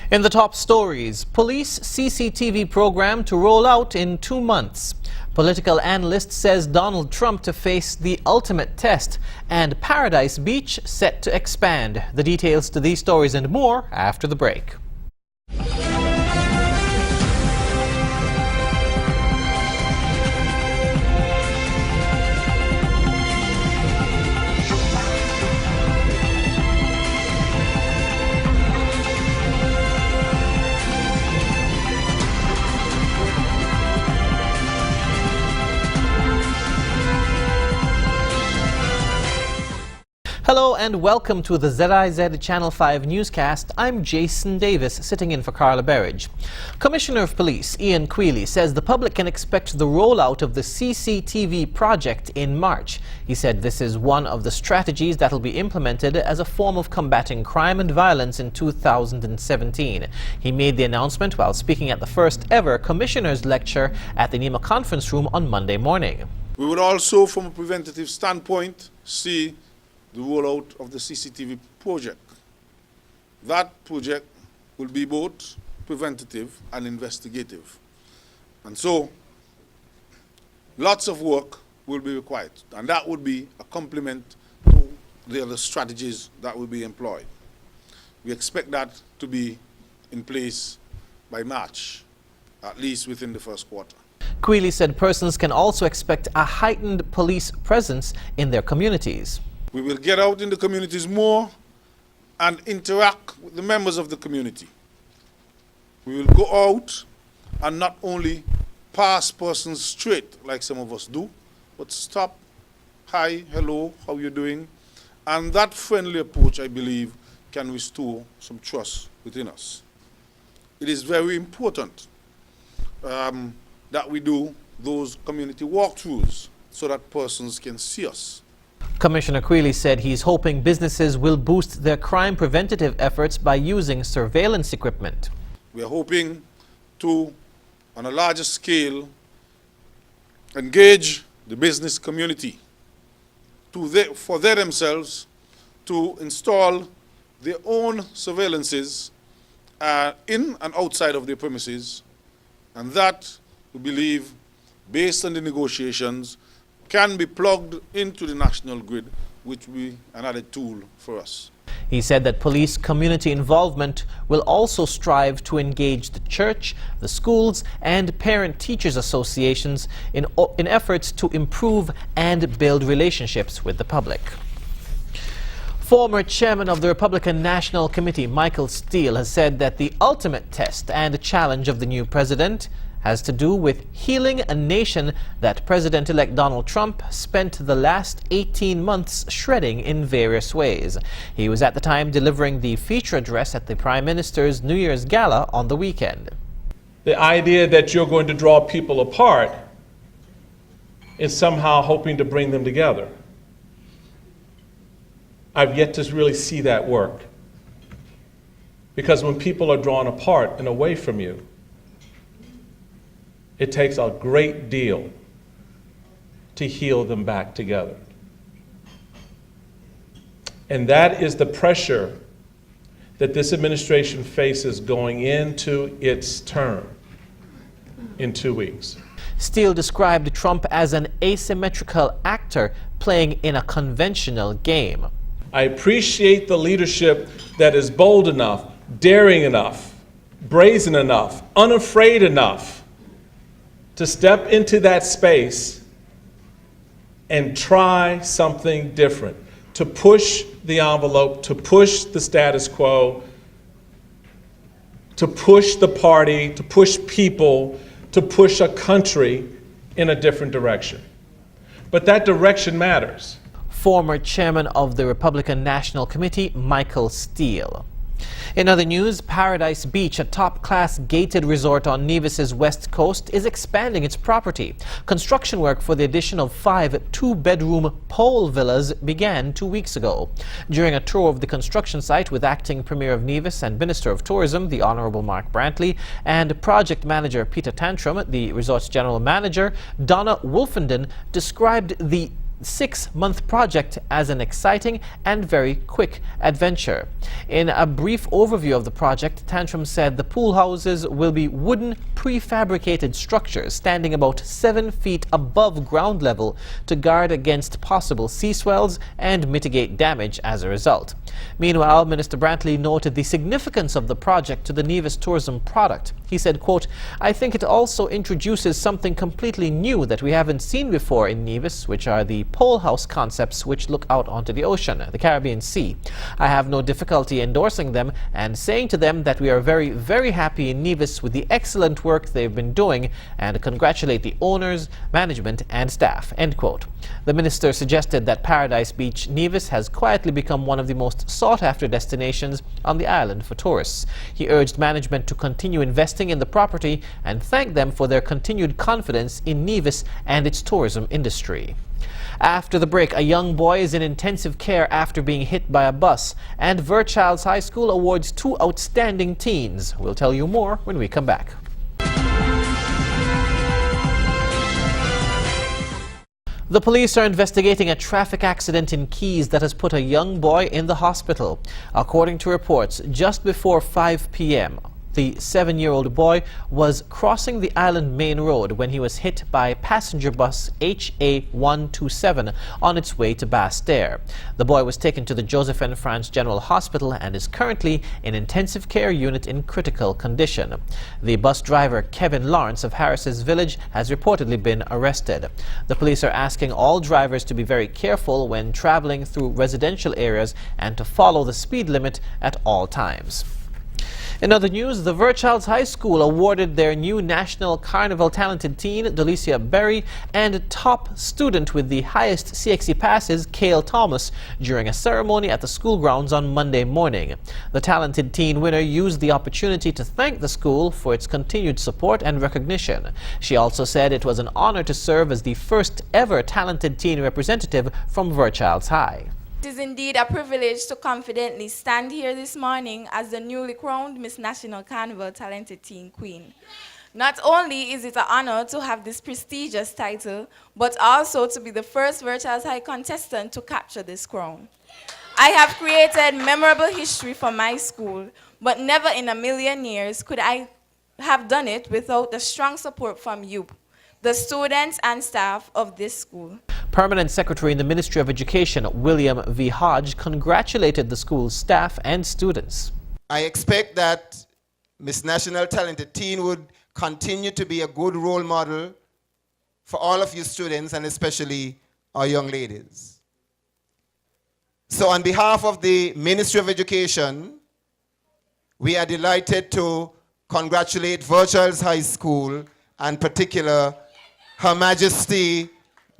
In the top stories, police CCTV program to roll out in 2 months. Political analyst says Donald Trump to face the ultimate test, and Paradise Beach set to expand. The details to these stories and more after the break. Hello and welcome to the ZIZ Channel 5 newscast. I'm Jason Davis, sitting in for Carla Berridge. Commissioner of Police Ian Quealy says the public can expect the rollout of the CCTV Project in March. He said this is one of the strategies that will be implemented as a form of combating crime and violence in 2017. He made the announcement while speaking at the first ever Commissioner's Lecture at the NEMA Conference Room on Monday morning. We would also, from a preventative standpoint, see the rollout of the CCTV project. That project will be both preventative and investigative. And so, lots of work will be required. And that would be a complement to the other strategies that will be employed. We expect that to be in place by March, at least within the first quarter. Quealy said persons can also expect a heightened police presence in their communities. We will get out in the communities more and interact with the members of the community. We will go out and not only pass persons straight like some of us do, but stop, hi, hello, how you doing? And that friendly approach, I believe, can restore some trust within us. It is very important that we do those community walkthroughs so that persons can see us. Commissioner Quealy said he's hoping businesses will boost their crime preventative efforts by using surveillance equipment. We are hoping to, on a larger scale, engage the business community for themselves to install their own surveillances in and outside of their premises, and that, we believe, based on the negotiations, can be plugged into the national grid, which will be another tool for us. He said that police community involvement will also strive to engage the church, the schools, and parent-teachers associations in efforts to improve and build relationships with the public. Former chairman of the Republican National Committee, Michael Steele, has said that the ultimate test and challenge of the new president has to do with healing a nation that President-elect Donald Trump spent the last 18 months shredding in various ways. He was at the time delivering the feature address at the Prime Minister's New Year's Gala on the weekend. The idea that you're going to draw people apart is somehow hoping to bring them together. I've yet to really see that work. Because when people are drawn apart and away from you, it takes a great deal to heal them back together. And that is the pressure that this administration faces going into its term in 2 weeks. Steele described Trump as an asymmetrical actor playing in a conventional game. I appreciate the leadership that is bold enough, daring enough, brazen enough, unafraid enough to step into that space and try something different, to push the envelope, to push the status quo, to push the party, to push people, to push a country in a different direction. But that direction matters. Former chairman of the Republican National Committee, Michael Steele. In other news, Paradise Beach, a top-class gated resort on Nevis's west coast, is expanding its property. Construction work for the addition of 5 two-bedroom pole villas began 2 weeks ago. During a tour of the construction site with Acting Premier of Nevis and Minister of Tourism, the Honourable Mark Brantley, and Project Manager Peter Tantrum, the resort's General Manager, Donna Wolfenden, described the 6-month project as an exciting and very quick adventure. In a brief overview of the project, Tantrum said the pool houses will be wooden prefabricated structures standing about 7 feet above ground level to guard against possible sea swells and mitigate damage as a result. Meanwhile, Minister Brantley noted the significance of the project to the Nevis tourism product. He said, quote, "I think it also introduces something completely new that we haven't seen before in Nevis, which are the pole house concepts which look out onto the ocean, the Caribbean Sea. I have no difficulty endorsing them and saying to them that we are very, very happy in Nevis with the excellent work they've been doing and congratulate the owners, management and staff," end quote. The minister suggested that Paradise Beach, Nevis has quietly become one of the most sought-after destinations on the island for tourists. He urged management to continue investing in the property and thanked them for their continued confidence in Nevis and its tourism industry. After the break, a young boy is in intensive care after being hit by a bus, and Verchilds High School awards 2 outstanding teens. We'll tell you more when we come back. The police are investigating a traffic accident in Keys that has put a young boy in the hospital. According to reports, just before 5 p.m., the 7-year-old boy was crossing the island main road when he was hit by passenger bus HA127 on its way to Basse-Terre. The boy was taken to the Joseph N. France General Hospital and is currently in intensive care unit in critical condition. The bus driver, Kevin Lawrence of Harris's Village, has reportedly been arrested. The police are asking all drivers to be very careful when traveling through residential areas and to follow the speed limit at all times. In other news, the Verchilds High School awarded their new National Carnival Talented Teen, Delicia Berry, and top student with the highest CXC passes, Cale Thomas, during a ceremony at the school grounds on Monday morning. The Talented Teen winner used the opportunity to thank the school for its continued support and recognition. She also said it was an honor to serve as the first ever Talented Teen representative from Verchilds High. It is indeed a privilege to confidently stand here this morning as the newly crowned Miss National Carnival Talented Teen Queen. Not only is it an honor to have this prestigious title, but also to be the first Verchilds High contestant to capture this crown. I have created memorable history for my school, but never in a million years could I have done it without the strong support from you, the students and staff of this school. Permanent Secretary in the Ministry of Education, William V. Hodge, congratulated the school's staff and students. I expect that Miss National Talented Teen would continue to be a good role model for all of you students and especially our young ladies. So on behalf of the Ministry of Education, we are delighted to congratulate Verchilds High School and particular Her Majesty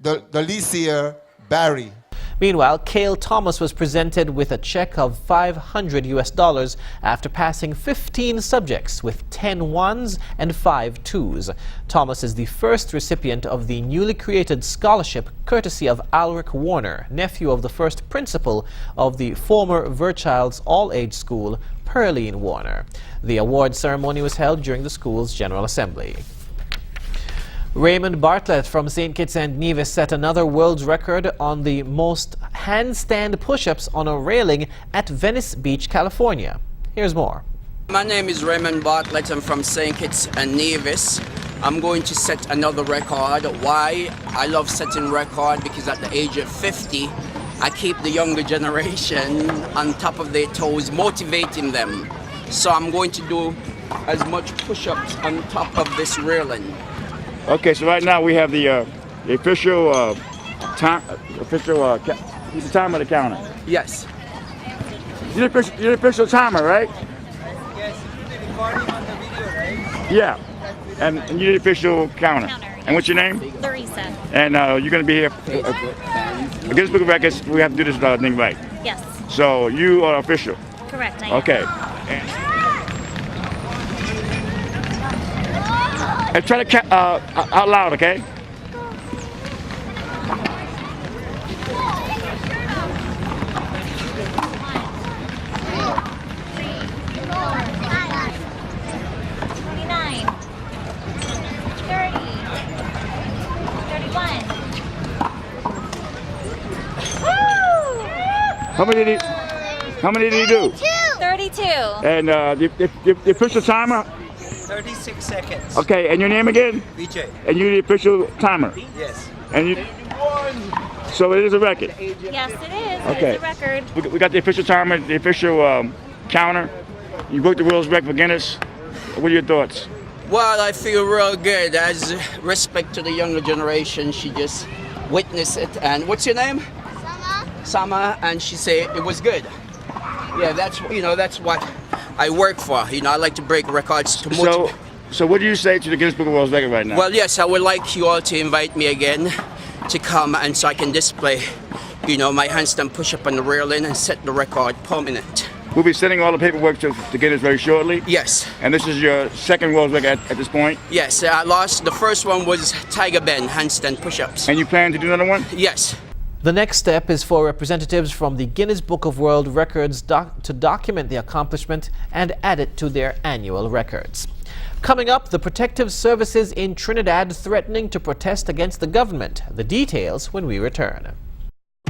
Delicia Berry. Meanwhile, Cale Thomas was presented with a check of $500 after passing 15 subjects with 10 ones and 5 twos. Thomas is the first recipient of the newly created scholarship courtesy of Alric Warner, nephew of the first principal of the former Verchilds All-Age School, Pearline Warner. The award ceremony was held during the school's General Assembly. Raymond Bartlett from St. Kitts and Nevis set another world's record on the most handstand push-ups on a railing at Venice Beach, California. Here's more. My name is Raymond Bartlett. I'm from St. Kitts and Nevis. I'm going to set another record. Why? I love setting record because at the age of 50, I keep the younger generation on top of their toes, motivating them. So I'm going to do as much push-ups on top of this railing. Okay, so right now we have the official time. He's the time of the counter. Yes. You're the official timer, right? Yes. You're recording on the video, right? Yeah. And you're the official counter. And what's your name? Larissa. And you're going to be here. Guinness Book of Records. We have to do this thing right. Yes. So you are official. Correct. I am. Okay. And try to count out loud, okay? How many did he do? 32. And the official timer? 36 seconds. Okay, and your name again? BJ. And you're the official timer? Yes. And you, so it is a record? Yes, it is. Okay. It is a record. We got the official timer, the official counter. You broke the rules back for Guinness. What are your thoughts? Well, I feel real good. As respect to the younger generation, she just witnessed it. And what's your name? Sama. And she said it was good. Yeah, that's what I work for. I like to break records to motivate. So what do you say to the Guinness Book of World Records right now? Well, yes, I would like you all to invite me again to come and so I can display, my handstand push-up on the railing and set the record permanent. We'll be sending all the paperwork to Guinness very shortly. Yes. And this is your second world record at this point? Yes, I lost. The first one was Tiger Bend handstand push-ups. And you plan to do another one? Yes. The next step is for representatives from the Guinness Book of World Records to document the accomplishment and add it to their annual records. Coming up, the protective services in Trinidad threatening to protest against the government. The details when we return.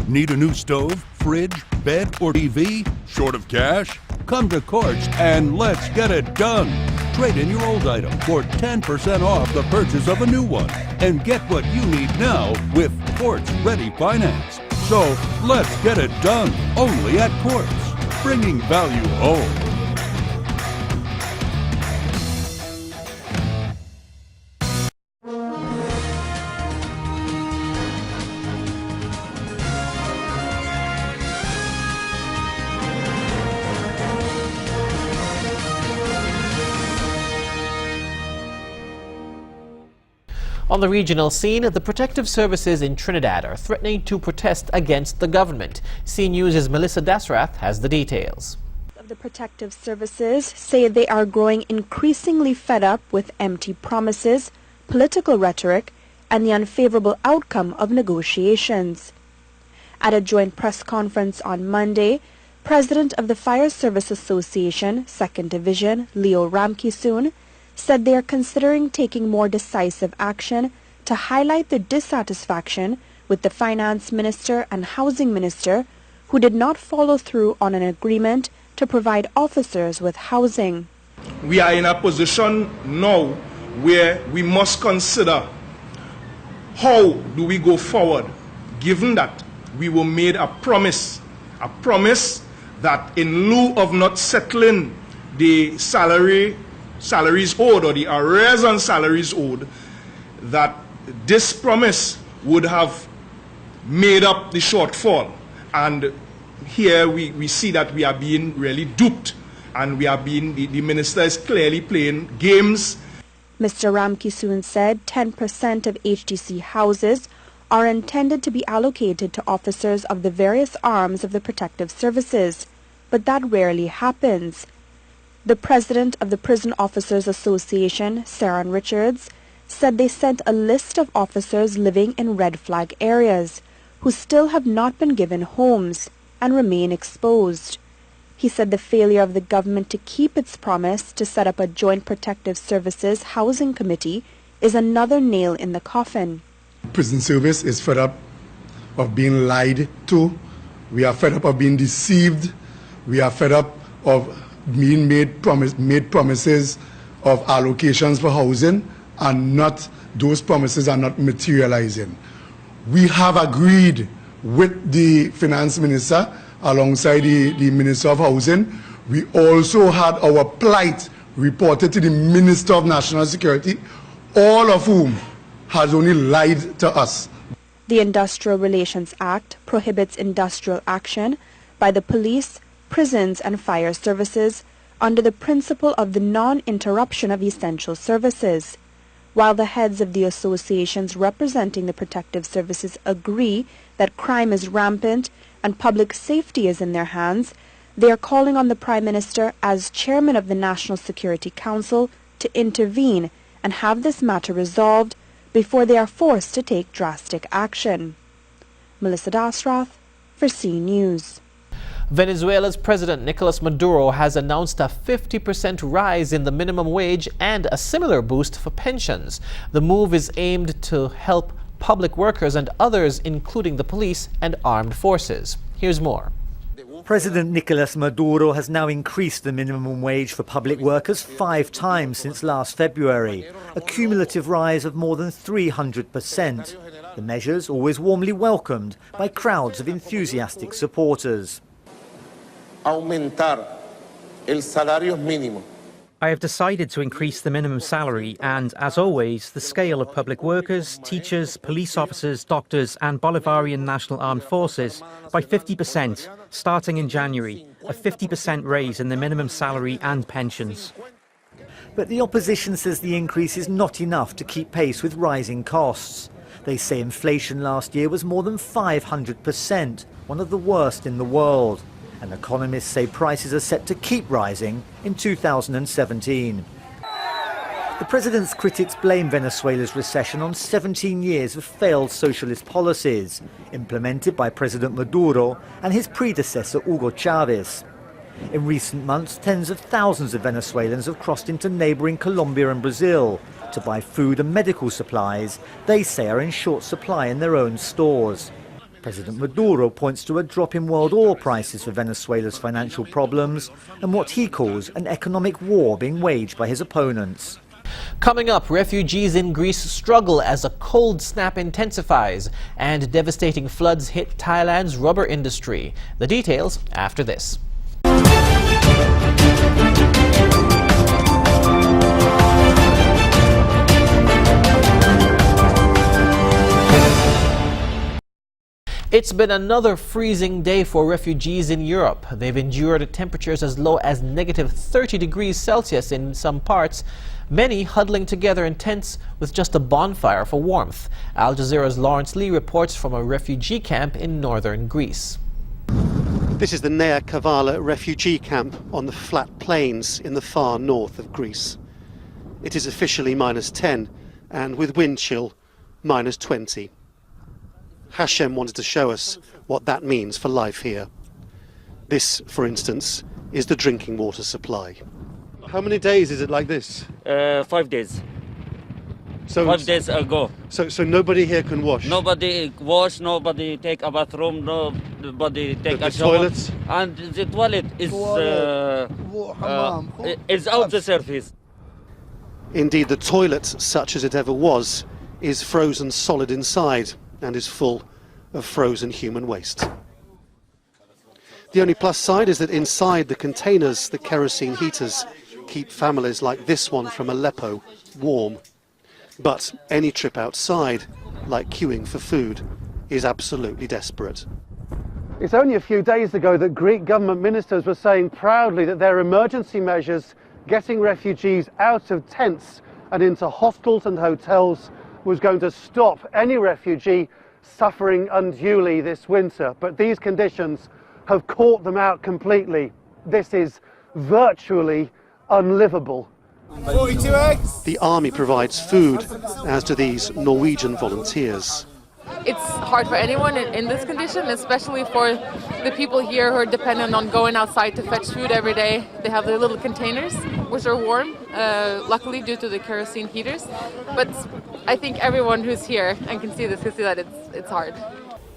Need a new stove, fridge, bed, or TV? Short of cash? Come to Quartz and let's get it done. Trade in your old item for 10% off the purchase of a new one and get what you need now with Quartz Ready Finance. So let's get it done only at Quartz, bringing value home. On the regional scene, the protective services in Trinidad are threatening to protest against the government. CNews' Melissa Dasrath has the details. The protective services say they are growing increasingly fed up with empty promises, political rhetoric, and the unfavorable outcome of negotiations. At a joint press conference on Monday, President of the Fire Service Association, 2nd Division, Leo Ramkisoon, said they are considering taking more decisive action to highlight their dissatisfaction with the Finance Minister and Housing Minister, who did not follow through on an agreement to provide officers with housing. We are in a position now where we must consider how do we go forward, given that we were made a promise that in lieu of not settling the salaries owed or the arrears on salaries owed, that this promise would have made up the shortfall. And here we see that we are being really duped, and the minister is clearly playing games. Mr. Ramkisoon said 10% of HDC houses are intended to be allocated to officers of the various arms of the protective services, but that rarely happens. The president of the Prison Officers Association, Saran Richards, said they sent a list of officers living in red flag areas who still have not been given homes and remain exposed. He said the failure of the government to keep its promise to set up a joint protective services housing committee is another nail in the coffin. Prison service is fed up of being lied to. We are fed up of being deceived. We are fed up of being made promises of allocations for housing, and those promises are not materializing. We have agreed with the Finance Minister alongside the Minister of Housing. We also had our plight reported to the Minister of National Security, all of whom has only lied to us. The Industrial Relations Act prohibits industrial action by the police, prisons and fire services under the principle of the non-interruption of essential services. While the heads of the associations representing the protective services agree that crime is rampant and public safety is in their hands, they are calling on the Prime Minister as chairman of the National Security Council to intervene and have this matter resolved before they are forced to take drastic action. Melissa Dasrath for CNews. Venezuela's President Nicolas Maduro has announced a 50% rise in the minimum wage and a similar boost for pensions. The move is aimed to help public workers and others, including the police and armed forces. Here's more. President Nicolas Maduro has now increased the minimum wage for public workers 5 times since last February, a cumulative rise of more than 300%. The measures always warmly welcomed by crowds of enthusiastic supporters. Aumentar el salario mínimo. I have decided to increase the minimum salary and, as always, the scale of public workers, teachers, police officers, doctors and Bolivarian National Armed Forces by 50%, starting in January, a 50% raise in the minimum salary and pensions. But the opposition says the increase is not enough to keep pace with rising costs. They say inflation last year was more than 500%, one of the worst in the world. And economists say prices are set to keep rising in 2017. The president's critics blame Venezuela's recession on 17 years of failed socialist policies, implemented by President Maduro and his predecessor Hugo Chavez. In recent months, tens of thousands of Venezuelans have crossed into neighbouring Colombia and Brazil to buy food and medical supplies they say are in short supply in their own stores. President Maduro points to a drop in world oil prices for Venezuela's financial problems and what he calls an economic war being waged by his opponents. Coming up, refugees in Greece struggle as a cold snap intensifies and devastating floods hit Thailand's rubber industry. The details after this. It's been another freezing day for refugees in Europe. They've endured temperatures as low as negative 30 degrees Celsius in some parts, many huddling together in tents with just a bonfire for warmth. Al Jazeera's Lawrence Lee reports from a refugee camp in northern Greece. This is the Nea Kavala refugee camp on the flat plains in the far north of Greece. It is officially -10 and with wind chill -20. Hashem wanted to show us what that means for life here. This, for instance, is the drinking water supply. How many days is it like this? 5 days. So 5 days ago. So nobody here can wash? Nobody wash, nobody take a bathroom, nobody take a shower. Toilets? And the toilet is out the surface. Indeed, the toilet, such as it ever was, is frozen solid inside and is full of frozen human waste. The only plus side is that inside the containers, the kerosene heaters keep families like this one from Aleppo warm. But any trip outside, like queuing for food, is absolutely desperate. It's only a few days ago that Greek government ministers were saying proudly that their emergency measures getting refugees out of tents and into hostels and hotels was going to stop any refugee suffering unduly this winter. But these conditions have caught them out completely. This is virtually unlivable. 42 eggs. The army provides food, as do these Norwegian volunteers. It's hard for anyone in this condition, especially for the people here who are dependent on going outside to fetch food every day. They have their little containers, which are warm, luckily due to the kerosene heaters. But I think everyone who's here and can see this can see that it's hard.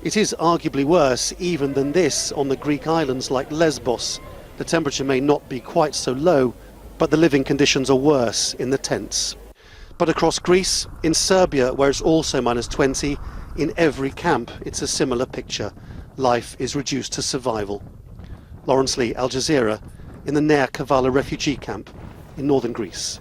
It is arguably worse even than this on the Greek islands like Lesbos. The temperature may not be quite so low, but the living conditions are worse in the tents. But across Greece, in Serbia, where it's also -20, in every camp it's a similar picture. Life is reduced to survival. Lawrence Lee, Al Jazeera, in the Nea Kavala refugee camp in northern Greece.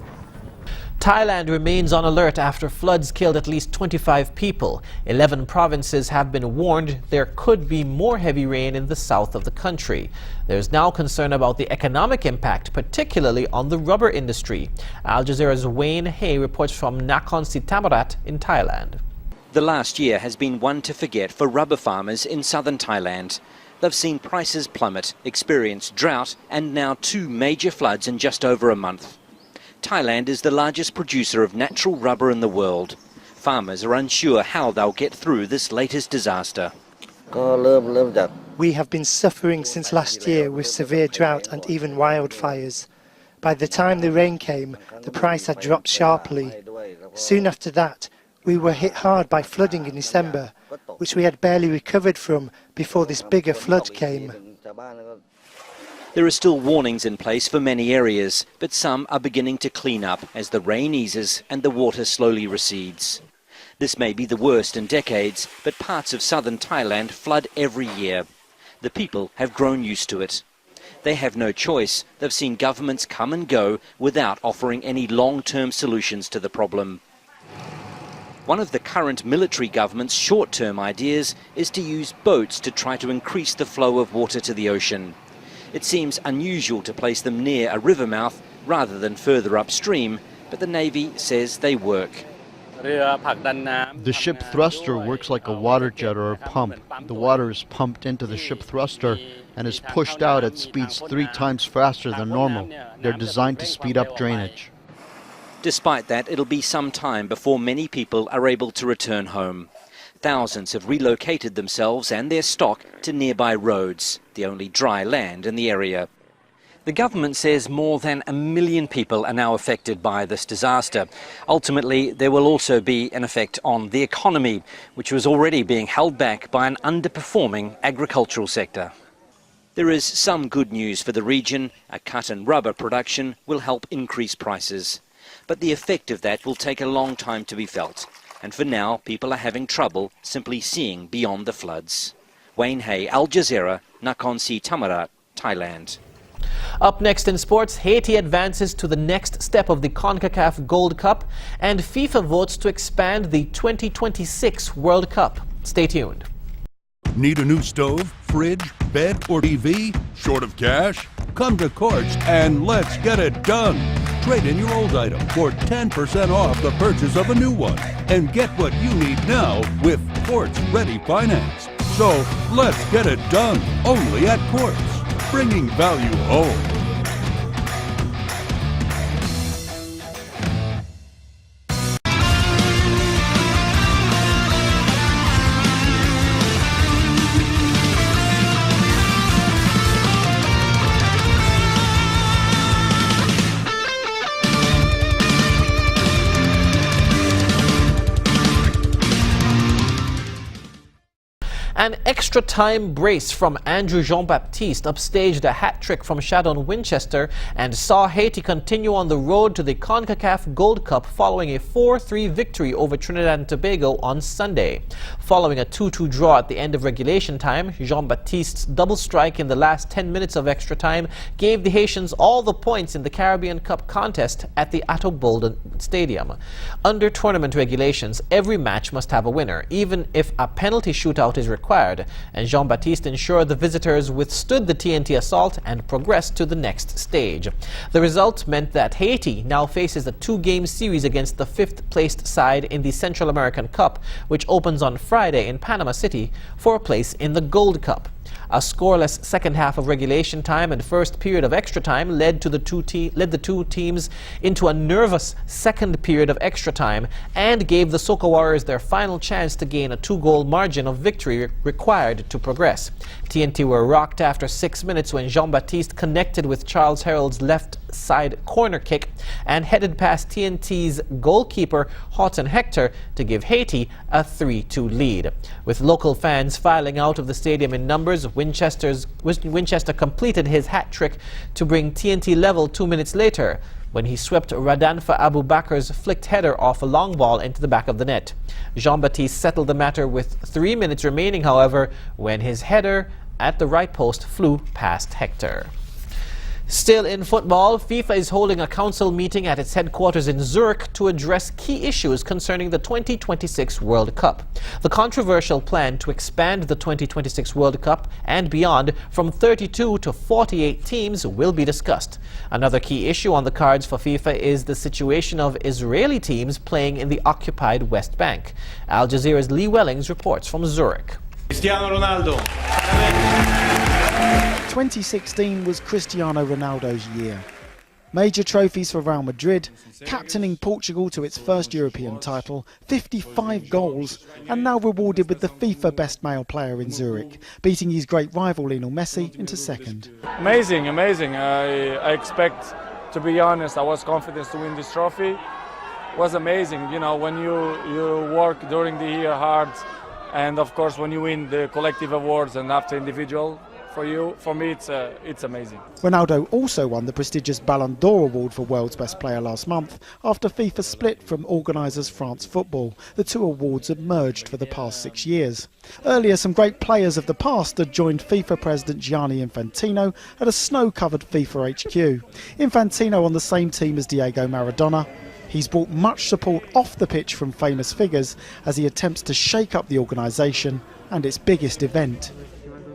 Thailand remains on alert after floods killed at least 25 people. 11 provinces have been warned there could be more heavy rain in the south of the country. There's now concern about the economic impact, particularly on the rubber industry. Al Jazeera's Wayne Hay reports from Nakhon Si Thammarat in Thailand. The last year has been one to forget for rubber farmers in southern Thailand. They've seen prices plummet, experienced drought and now 2 major floods in just over a month. Thailand is the largest producer of natural rubber in the world. Farmers are unsure how they'll get through this latest disaster. We have been suffering since last year with severe drought and even wildfires. By the time the rain came, the price had dropped sharply. Soon after that, we were hit hard by flooding in December, which we had barely recovered from before this bigger flood came. There are still warnings in place for many areas, but some are beginning to clean up as the rain eases and the water slowly recedes. This may be the worst in decades, but parts of southern Thailand flood every year. The people have grown used to it. They have no choice. They've seen governments come and go without offering any long-term solutions to the problem. One of the current military government's short-term ideas is to use boats to try to increase the flow of water to the ocean. It seems unusual to place them near a river mouth rather than further upstream, but the Navy says they work. The ship thruster works like a water jet or a pump. The water is pumped into the ship thruster and is pushed out at speeds 3 times faster than normal. They're designed to speed up drainage. Despite that, it'll be some time before many people are able to return home. Thousands have relocated themselves and their stock to nearby roads, the only dry land in the area. The government says more than 1 million people are now affected by this disaster. Ultimately, there will also be an effect on the economy, which was already being held back by an underperforming agricultural sector. There is some good news for the region. A cut in rubber production will help increase prices. But the effect of that will take a long time to be felt. And for now, people are having trouble simply seeing beyond the floods. Wayne Hay, Al Jazeera, Nakhon Si Thammarat, Thailand. Up next in sports, Haiti advances to the next step of the CONCACAF Gold Cup, and FIFA votes to expand the 2026 World Cup. Stay tuned. Need a new stove, fridge, bed, or TV? Short of cash? Come to Quartz and let's get it done. Trade in your old item for 10% off the purchase of a new one and get what you need now with Quartz Ready Finance. So let's get it done only at Quartz, bringing value home. An extra-time brace from Andrew Jean-Baptiste upstaged a hat-trick from Shadon Winchester and saw Haiti continue on the road to the CONCACAF Gold Cup following a 4-3 victory over Trinidad and Tobago on Sunday. Following a 2-2 draw at the end of regulation time, Jean-Baptiste's double strike in the last 10 minutes of extra time gave the Haitians all the points in the Caribbean Cup contest at the Atto Bolden Stadium. Under tournament regulations, every match must have a winner, even if a penalty shootout is required, and Jean-Baptiste ensured the visitors withstood the TNT assault and progressed to the next stage. The result meant that Haiti now faces a 2-game series against the 5th-placed side in the Central American Cup, which opens on Friday in Panama City for a place in the Gold Cup. A scoreless second half of regulation time and first period of extra time led the two teams into a nervous second period of extra time and gave the Soca Warriors their final chance to gain a 2-goal margin of victory required to progress. TNT were rocked after 6 minutes when Jean-Baptiste connected with Charles Herald's left side corner kick and headed past TNT's goalkeeper Houghton Hector to give Haiti a 3-2 lead. With local fans filing out of the stadium in numbers, Winchester completed his hat-trick to bring TNT level 2 minutes later when he swept Radanfa Abu Bakr's flicked header off a long ball into the back of the net. Jean-Baptiste settled the matter with 3 minutes remaining, however, when his header at the right post flew past Hector. Still in football, FIFA is holding a council meeting at its headquarters in Zurich to address key issues concerning the 2026 World Cup. The controversial plan to expand the 2026 World Cup and beyond from 32 to 48 teams will be discussed. Another key issue on the cards for FIFA is the situation of Israeli teams playing in the occupied West Bank. Al Jazeera's Lee Wellings reports from Zurich. Cristiano Ronaldo. 2016 was Cristiano Ronaldo's year. Major trophies for Real Madrid, captaining Portugal to its first European title, 55 goals, and now rewarded with the FIFA Best Male Player in Zurich, beating his great rival Lionel Messi into second. Amazing. I expect, to be honest, I was confident to win this trophy. It was amazing, you know, when you work during the year hard, and of course when you win the collective awards and after individual. for me, it's amazing. Ronaldo also won the prestigious Ballon d'Or award for World's Best Player last month after FIFA split from organisers France Football. The two awards have merged for the past 6 years. Earlier, some great players of the past had joined FIFA President Gianni Infantino at a snow-covered FIFA HQ. Infantino on the same team as Diego Maradona. He's brought much support off the pitch from famous figures as he attempts to shake up the organisation and its biggest event.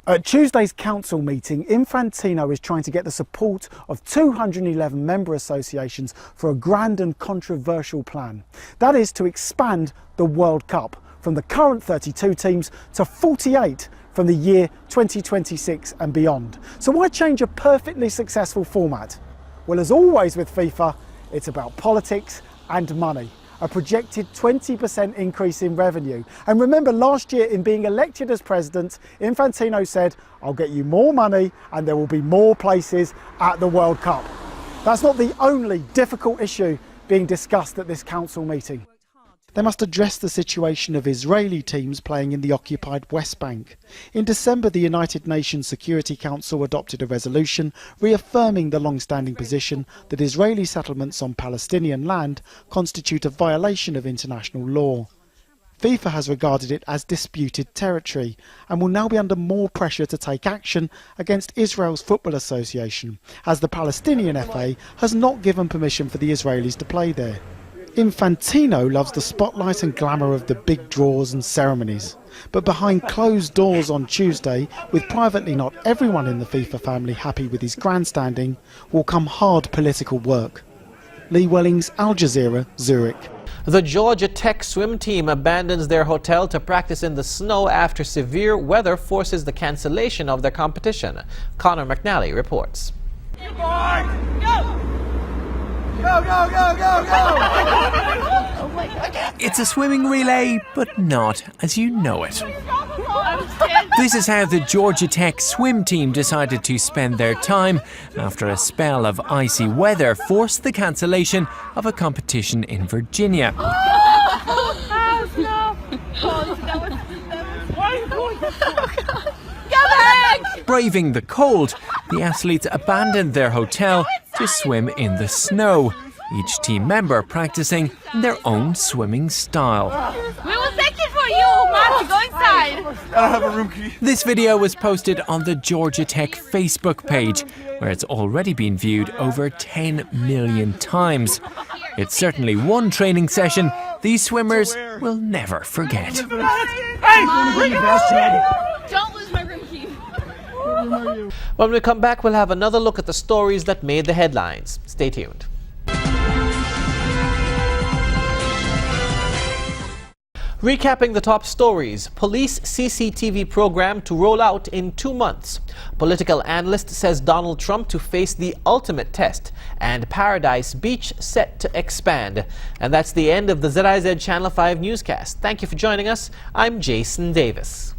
At Tuesday's council meeting, Infantino is trying to get the support of 211 member associations for a grand and controversial plan. That is to expand the World Cup from the current 32 teams to 48 from the year 2026 and beyond. So why change a perfectly successful format? Well, as always with FIFA, it's about politics and money. A projected 20% increase in revenue. And remember, last year in being elected as president, Infantino said, I'll get you more money and there will be more places at the World Cup. That's not the only difficult issue being discussed at this council meeting. They must address the situation of Israeli teams playing in the occupied West Bank. In December, the United Nations Security Council adopted a resolution reaffirming the long-standing position that Israeli settlements on Palestinian land constitute a violation of international law. FIFA has regarded it as disputed territory and will now be under more pressure to take action against Israel's Football Association, as the Palestinian FA has not given permission for the Israelis to play there. Infantino loves the spotlight and glamour of the big draws and ceremonies. But behind closed doors on Tuesday, with privately not everyone in the FIFA family happy with his grandstanding, will come hard political work. Lee Wellings, Al Jazeera, Zurich. The Georgia Tech swim team abandons their hotel to practice in the snow after severe weather forces the cancellation of their competition. Connor McNally reports. Go, go, go, go, go! It's a swimming relay, but not as you know it. This is how the Georgia Tech swim team decided to spend their time after a spell of icy weather forced the cancellation of a competition in Virginia. Braving the cold, the athletes abandoned their hotel to swim in the snow, each team member practicing in their own swimming style. We will take it for you, Marty. Go inside. I don't have a room key. This video was posted on the Georgia Tech Facebook page, where it's already been viewed over 10 million times. It's certainly one training session these swimmers will never forget. Don't lose my room key. When we come back, we'll have another look at the stories that made the headlines. Stay tuned. Recapping the top stories, police CCTV program to roll out in 2 months. Political analyst says Donald Trump to face the ultimate test, and Paradise Beach set to expand. And that's the end of the ZIZ Channel 5 newscast. Thank you for joining us. I'm Jason Davis.